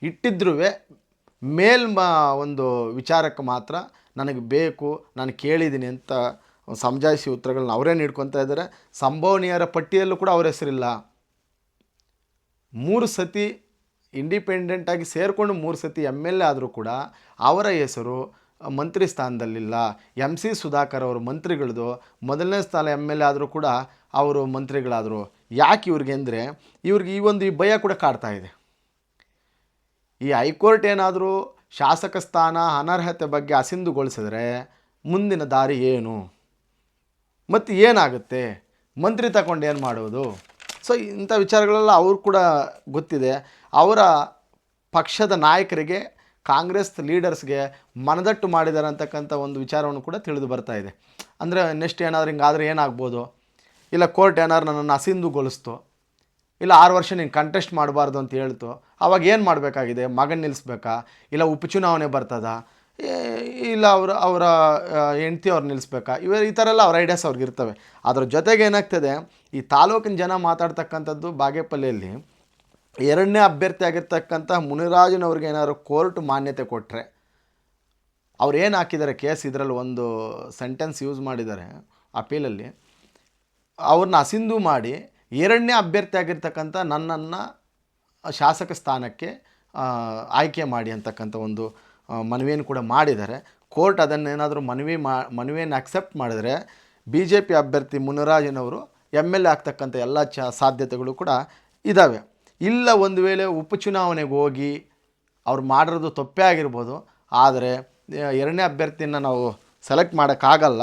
ಇಟ್ಟಿದ್ರೂ ಒಂದು ವಿಚಾರಕ್ಕೆ ಮಾತ್ರ ನನಗೆ ಬೇಕು, ನಾನು ಕೇಳಿದ್ದೀನಿ ಅಂತ ಸಮಜಾಯಿಷಿ ಉತ್ತರಗಳನ್ನ ಅವರೇ ನೀಡ್ಕೊತಾ ಇದ್ದಾರೆ. ಸಂಭವನೀಯರ ಪಟ್ಟಿಯಲ್ಲೂ ಕೂಡ ಅವ್ರ ಹೆಸರಿಲ್ಲ. 3 ಸತಿ ಇಂಡಿಪೆಂಡೆಂಟಾಗಿ ಸೇರಿಕೊಂಡು 3 ಸತಿ MLA ಆದರೂ ಕೂಡ ಅವರ ಹೆಸರು ಮಂತ್ರಿ ಸ್ಥಾನದಲ್ಲಿಲ್ಲ. MC ಸುಧಾಕರ್ ಅವರು ಮಂತ್ರಿಗಳದು ಮೊದಲನೇ ಸ್ಥಾನ MLA ಆದರೂ ಕೂಡ ಅವರು ಮಂತ್ರಿಗಳಾದರು. ಯಾಕೆ ಇವ್ರಿಗೆ ಅಂದರೆ ಇವ್ರಿಗೆ ಈ ಭಯ ಕೂಡ ಕಾಡ್ತಾ ಇದೆ. ಈ ಹೈಕೋರ್ಟ್ ಏನಾದರೂ ಶಾಸಕ ಸ್ಥಾನ ಅನರ್ಹತೆ ಬಗ್ಗೆ ಅಸಿಂಧುಗೊಳಿಸಿದ್ರೆ ಮುಂದಿನ ದಾರಿ ಏನು ಮತ್ತು ಏನಾಗುತ್ತೆ, ಮಂತ್ರಿ ತಗೊಂಡು ಏನು ಮಾಡೋದು? ಸೊ ಇಂಥ ವಿಚಾರಗಳೆಲ್ಲ ಅವ್ರು ಕೂಡ ಗೊತ್ತಿದೆ. ಅವರ ಪಕ್ಷದ ನಾಯಕರಿಗೆ, ಕಾಂಗ್ರೆಸ್ ಲೀಡರ್ಸ್ಗೆ ಮನದಟ್ಟು ಮಾಡಿದ್ದಾರೆ ಅಂತಕ್ಕಂಥ ಒಂದು ವಿಚಾರವನ್ನು ಕೂಡ ತಿಳಿದು ಬರ್ತಾ ಇದೆ. ಅಂದರೆ ನೆಕ್ಸ್ಟ್ ಏನಾದರೂ ಹಿಂಗಾದರೆ ಏನಾಗ್ಬೋದು, ಇಲ್ಲ ಕೋರ್ಟ್ ಏನಾದ್ರು ನನ್ನನ್ನು ಅಸಿಂಧುಗೊಳಿಸ್ತು, ಇಲ್ಲ 6 ವರ್ಷ ನೀನು ಕಂಟೆಸ್ಟ್ ಮಾಡಬಾರ್ದು ಅಂತ ಹೇಳ್ತು, ಆವಾಗ ಏನು ಮಾಡಬೇಕಾಗಿದೆ? ಮಗನ ನಿಲ್ಲಿಸ್ಬೇಕಾ, ಇಲ್ಲ ಉಪಚುನಾವಣೆ ಬರ್ತದಾ, ಇಲ್ಲ ಅವರ ಹೆಂಡ್ತಿ ಅವ್ರು ನಿಲ್ಲಿಸ್ಬೇಕಾ? ಈ ಥರ ಎಲ್ಲ ಅವ್ರ ಐಡಿಯಾಸ್ ಅವ್ರಿಗೆ ಇರ್ತವೆ. ಅದ್ರ ಜೊತೆಗೆ ಏನಾಗ್ತದೆ, ಈ ತಾಲೂಕಿನ ಜನ ಮಾತಾಡ್ತಕ್ಕಂಥದ್ದು ಬಾಗೇಪಲ್ಲಿಯಲ್ಲಿ 2ನೇ ಅಭ್ಯರ್ಥಿ ಆಗಿರ್ತಕ್ಕಂಥ ಮುನಿರಾಜನವ್ರಿಗೆ ಏನಾದ್ರು ಕೋರ್ಟ್ ಮಾನ್ಯತೆ ಕೊಟ್ಟರೆ, ಅವ್ರು ಏನು ಹಾಕಿದ್ದಾರೆ ಕೇಸ್, ಇದರಲ್ಲಿ ಒಂದು ಸೆಂಟೆನ್ಸ್ ಯೂಸ್ ಮಾಡಿದ್ದಾರೆ ಅಪೀಲಲ್ಲಿ, ಅವ್ರನ್ನ ಅಸಿಂಧು ಮಾಡಿ 2ನೇ ಅಭ್ಯರ್ಥಿ ಆಗಿರ್ತಕ್ಕಂಥ ನನ್ನನ್ನು ಶಾಸಕ ಸ್ಥಾನಕ್ಕೆ ಆಯ್ಕೆ ಮಾಡಿ ಅಂತಕ್ಕಂಥ ಒಂದು ಮನವಿಯನ್ನು ಕೂಡ ಮಾಡಿದ್ದಾರೆ. ಕೋರ್ಟ್ ಅದನ್ನೇನಾದರೂ ಮನವಿಯನ್ನು ಅಕ್ಸೆಪ್ಟ್ ಮಾಡಿದರೆ BJP ಅಭ್ಯರ್ಥಿ ಮುನಿರಾಜನವರು MLA ಆಗ್ತಕ್ಕಂಥ ಎಲ್ಲ ಸಾಧ್ಯತೆಗಳು ಕೂಡ ಇದ್ದಾವೆ. ಇಲ್ಲ ಒಂದು ವೇಳೆ ಉಪಚುನಾವಣೆಗೆ ಹೋಗಿ ಅವ್ರು ಮಾಡಿರೋದು ತಪ್ಪೇ ಆಗಿರ್ಬೋದು, ಆದರೆ 2ನೇ ಅಭ್ಯರ್ಥಿಯನ್ನು ನಾವು ಸೆಲೆಕ್ಟ್ ಮಾಡೋಕ್ಕಾಗಲ್ಲ.